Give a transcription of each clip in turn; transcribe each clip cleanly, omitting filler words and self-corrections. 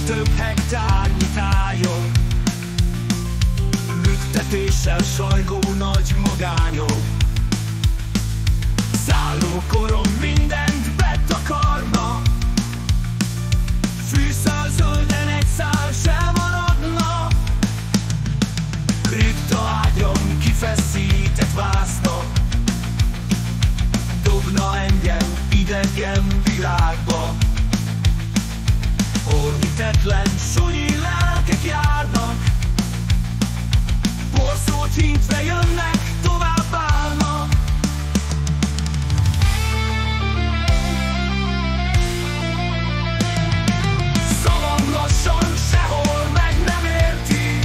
Több hektárnyi tájon, lüktetéssel sajgó nagy magányok. Szállókorom mindent betakarna, fűszál zölden egy szál sem maradna. Kripta ágyam kifeszített vásznak, dobna engem idegen világba. Hitetlen, sunyi lelkek járnak, porszót hintve jönnek, tovább állnak. Szavam lassan sehol meg nem érti,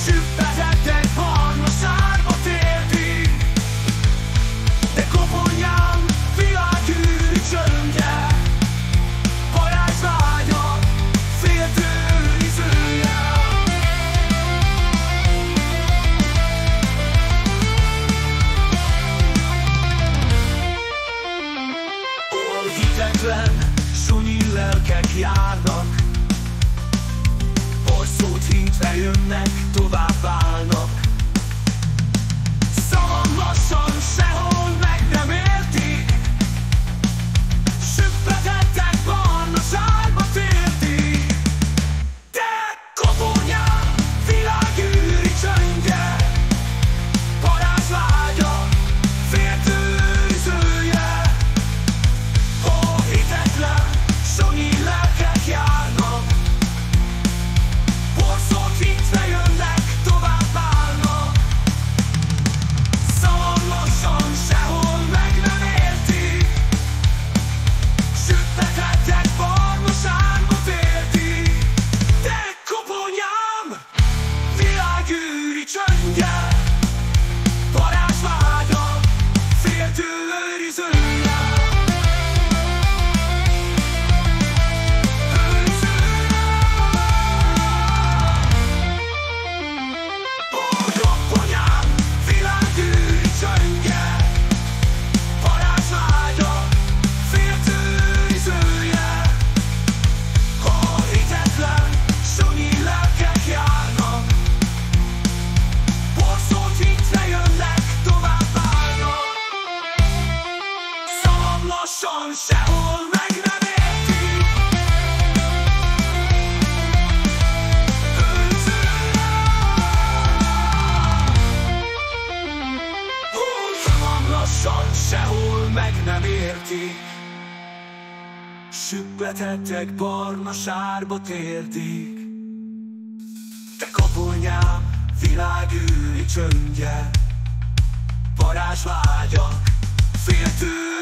süppedettek barna sárba térdig. De koponyám világűri csöndje, sunyi lelkek járnak, porszót hintve jönnek, tovább állnak. Szavam lassan sehol meg nem értik, süppedettek barna sárba térdig. De koponyám világűri csöndje, parázsvágya, féltőrizője. Sunyi lelkek járnak, porszót hintve jönnek, tovább állnak. Szavam lassan sehol meg nem értik, süppedettek barna sárba térdig. De koponyám világűri csöndje, parázsvágya, féltőrizője. Lassan sehol meg nem értik, szavam lassan sehol meg nem értik, süppedettek barna sárba térdig. De koponyám világűri csöndje, varázsvágyak, féltő